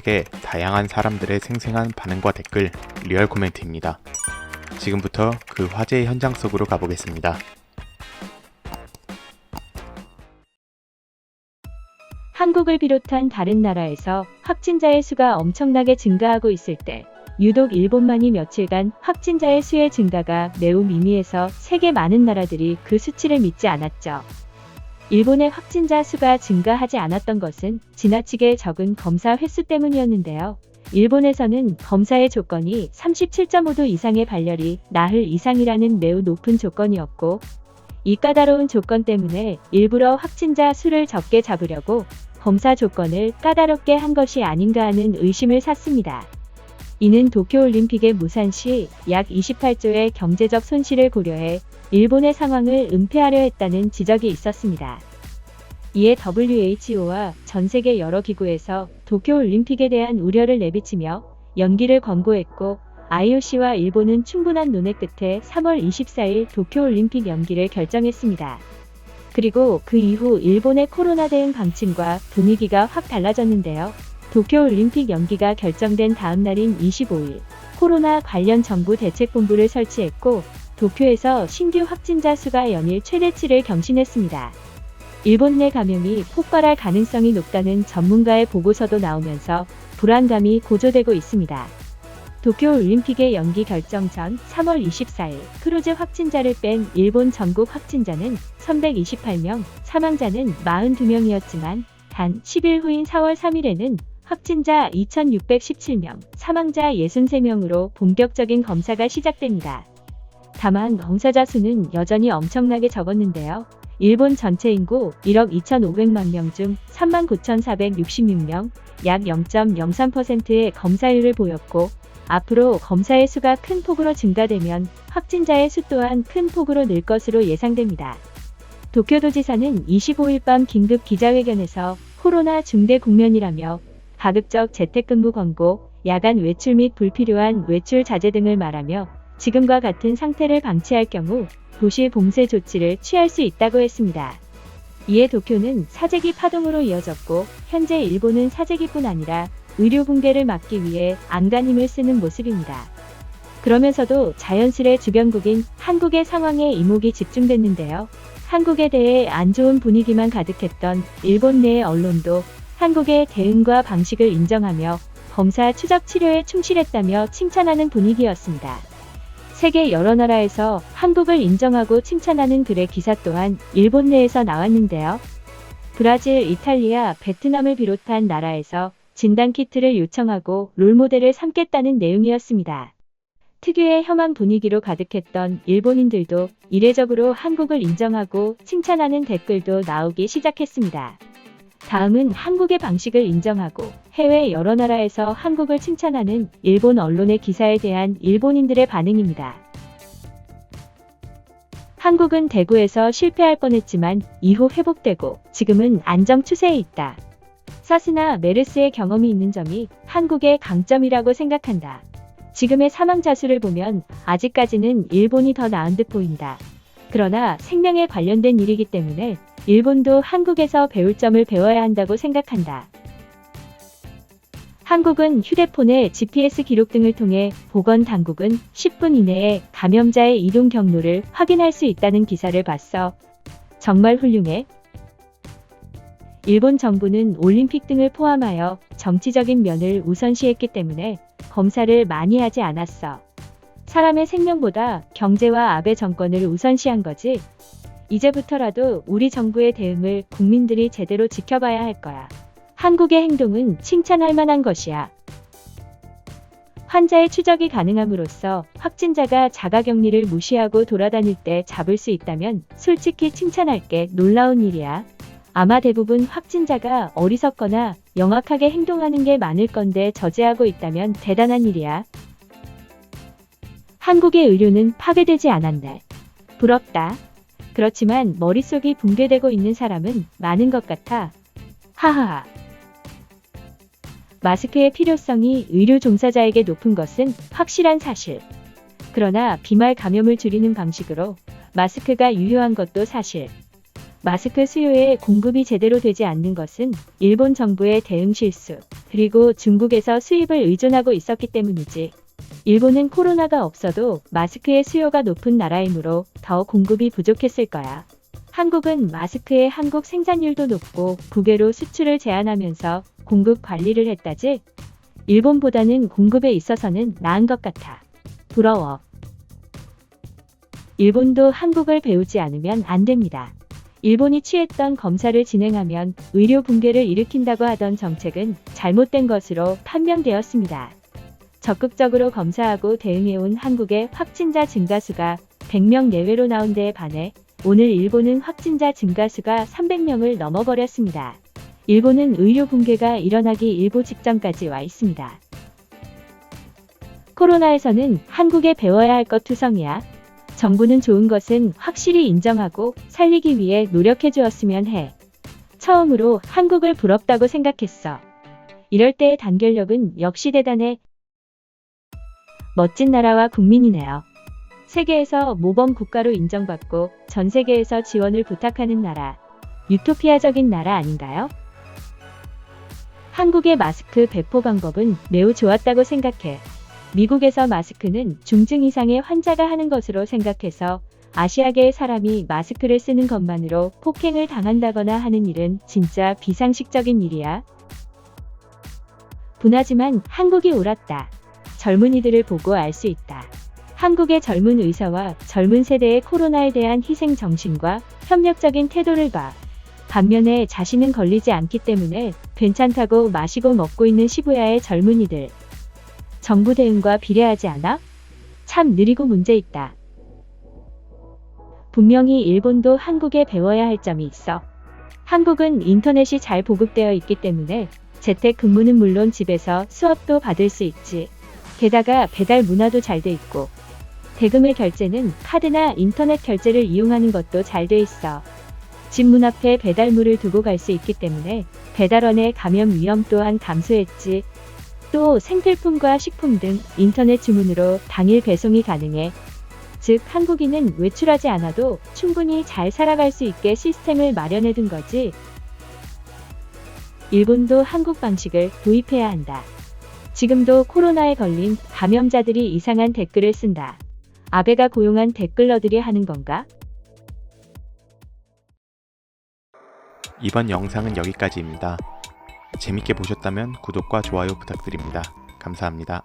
소식에 다양한 사람들의 생생한 반응과 댓글, 리얼 코멘트입니다. 지금부터 그 화제의 현장 속으로 가보겠습니다. 한국을 비롯한 다른 나라에서 확진자의 수가 엄청나게 증가하고 있을 때 유독 일본만이 며칠간 확진자의 수의 증가가 매우 미미해서 세계 많은 나라들이 그 수치를 믿지 않았죠. 일본의 확진자 수가 증가하지 않았던 것은 지나치게 적은 검사 횟수 때문이었는데요. 일본에서는 검사의 조건이 37.5도 이상의 발열이 나흘 이상이라는 매우 높은 조건이었고, 이 까다로운 조건 때문에 일부러 확진자 수를 적게 잡으려고 검사 조건을 까다롭게 한 것이 아닌가 하는 의심을 샀습니다. 이는 도쿄올림픽의 무산 시 약 28조의 경제적 손실을 고려해 일본의 상황을 은폐하려 했다는 지적이 있었습니다. 이에 WHO와 전 세계 여러 기구에서 도쿄올림픽에 대한 우려를 내비치며 연기를 권고했고, IOC와 일본은 충분한 논의 끝에 3월 24일 도쿄올림픽 연기를 결정했습니다. 그리고 그 이후 일본의 코로나 대응 방침과 분위기가 확 달라졌는데요. 도쿄올림픽 연기가 결정된 다음 날인 25일, 코로나 관련 정부 대책본부를 설치했고, 도쿄에서 신규 확진자 수가 연일 최대치를 경신했습니다. 일본 내 감염이 폭발할 가능성이 높다는 전문가의 보고서도 나오면서 불안감이 고조되고 있습니다. 도쿄올림픽의 연기 결정 전 3월 24일 크루즈 확진자를 뺀 일본 전국 확진자는 1128명, 사망자는 42명이었지만 단 10일 후인 4월 3일에는 확진자 2617명, 사망자 63명으로 본격적인 검사가 시작됩니다. 다만 검사자 수는 여전히 엄청나게 적었는데요. 일본 전체 인구 1억 2,500만 명 중 39,466명, 약 0.03%의 검사율을 보였고, 앞으로 검사의 수가 큰 폭으로 증가되면 확진자의 수 또한 큰 폭으로 늘 것으로 예상됩니다. 도쿄도지사는 25일 밤 긴급 기자회견에서 코로나 중대 국면이라며 가급적 재택근무 권고, 야간 외출 및 불필요한 외출 자제 등을 말하며 지금과 같은 상태를 방치할 경우 도시 봉쇄 조치를 취할 수 있다고 했습니다. 이에 도쿄는 사재기 파동으로 이어졌고, 현재 일본은 사재기뿐 아니라 의료 붕괴를 막기 위해 안간힘을 쓰는 모습입니다. 그러면서도 자연스레 주변국인 한국의 상황에 이목이 집중됐는데요. 한국에 대해 안 좋은 분위기만 가득했던 일본 내 언론도 한국의 대응과 방식을 인정하며 검사 추적 치료에 충실했다며 칭찬하는 분위기였습니다. 세계 여러 나라에서 한국을 인정하고 칭찬하는 글의 기사 또한 일본 내에서 나왔는데요. 브라질, 이탈리아, 베트남을 비롯한 나라에서 진단키트를 요청하고 롤모델을 삼겠다는 내용이었습니다. 특유의 혐한 분위기로 가득했던 일본인들도 이례적으로 한국을 인정하고 칭찬하는 댓글도 나오기 시작했습니다. 다음은 한국의 방식을 인정하고 해외 여러 나라에서 한국을 칭찬하는 일본 언론의 기사에 대한 일본인들의 반응입니다. 한국은 대구에서 실패할 뻔했지만 이후 회복되고 지금은 안정 추세에 있다. 사스나 메르스의 경험이 있는 점이 한국의 강점이라고 생각한다. 지금의 사망자 수를 보면 아직까지는 일본이 더 나은 듯 보인다. 그러나 생명에 관련된 일이기 때문에 일본도 한국에서 배울 점을 배워야 한다고 생각한다. 한국은 휴대폰의 GPS 기록 등을 통해 보건당국은 10분 이내에 감염자의 이동 경로를 확인할 수 있다는 기사를 봤어. 정말 훌륭해. 일본 정부는 올림픽 등을 포함하여 정치적인 면을 우선시했기 때문에 검사를 많이 하지 않았어. 사람의 생명보다 경제와 아베 정권을 우선시한 거지. 이제부터라도 우리 정부의 대응을 국민들이 제대로 지켜봐야 할 거야. 한국의 행동은 칭찬할 만한 것이야. 환자의 추적이 가능함으로써 확진자가 자가격리를 무시하고 돌아다닐 때 잡을 수 있다면 솔직히 칭찬할게. 놀라운 일이야. 아마 대부분 확진자가 어리석거나 영악하게 행동하는 게 많을 건데 저지하고 있다면 대단한 일이야. 한국의 의료는 파괴되지 않았네. 부럽다. 그렇지만 머릿속이 붕괴되고 있는 사람은 많은 것 같아. 하하하. 마스크의 필요성이 의료 종사자에게 높은 것은 확실한 사실. 그러나 비말 감염을 줄이는 방식으로 마스크가 유효한 것도 사실. 마스크 수요에 공급이 제대로 되지 않는 것은 일본 정부의 대응 실수, 그리고 중국에서 수입을 의존하고 있었기 때문이지. 일본은 코로나가 없어도 마스크의 수요가 높은 나라이므로 더 공급이 부족했을 거야. 한국은 마스크의 한국 생산율도 높고 국외로 수출을 제한하면서 공급 관리를 했다지. 일본보다는 공급에 있어서는 나은 것 같아. 부러워. 일본도 한국을 배우지 않으면 안 됩니다. 일본이 취했던 검사를 진행하면 의료 붕괴를 일으킨다고 하던 정책은 잘못된 것으로 판명되었습니다. 적극적으로 검사하고 대응해온 한국의 확진자 증가수가 100명 내외로 나온 데에 반해 오늘 일본은 확진자 증가수가 300명을 넘어버렸습니다. 일본은 의료 붕괴가 일어나기 일보 직전까지 와 있습니다. 코로나에서는 한국에 배워야 할 것 투성이야. 정부는 좋은 것은 확실히 인정하고 살리기 위해 노력해 주었으면 해. 처음으로 한국을 부럽다고 생각했어. 이럴 때의 단결력은 역시 대단해. 멋진 나라와 국민이네요. 세계에서 모범 국가로 인정받고 전 세계에서 지원을 부탁하는 나라. 유토피아적인 나라 아닌가요? 한국의 마스크 배포 방법은 매우 좋았다고 생각해. 미국에서 마스크는 중증 이상의 환자가 하는 것으로 생각해서 아시아계의 사람이 마스크를 쓰는 것만으로 폭행을 당한다거나 하는 일은 진짜 비상식적인 일이야. 분하지만 한국이 옳았다. 젊은이들을 보고 알 수 있다. 한국의 젊은 의사와 젊은 세대의 코로나에 대한 희생 정신과 협력적인 태도를 봐. 반면에 자신은 걸리지 않기 때문에 괜찮다고 마시고 먹고 있는 시부야의 젊은이들. 정부 대응과 비례하지 않아? 참 느리고 문제 있다. 분명히 일본도 한국에 배워야 할 점이 있어. 한국은 인터넷이 잘 보급되어 있기 때문에 재택 근무는 물론 집에서 수업도 받을 수 있지. 게다가 배달 문화도 잘 돼 있고 대금의 결제는 카드나 인터넷 결제를 이용하는 것도 잘 돼 있어. 집 문 앞에 배달물을 두고 갈 수 있기 때문에 배달원의 감염 위험 또한 감소했지. 또 생필품과 식품 등 인터넷 주문으로 당일 배송이 가능해. 즉 한국인은 외출하지 않아도 충분히 잘 살아갈 수 있게 시스템을 마련해 둔 거지. 일본도 한국 방식을 도입해야 한다. 지금도 코로나에 걸린 감염자들이 이상한 댓글을 쓴다. 아베가 고용한 댓글러들이 하는 건가? 이번 영상은 여기까지입니다. 재밌게 보셨다면 구독과 좋아요 부탁드립니다. 감사합니다.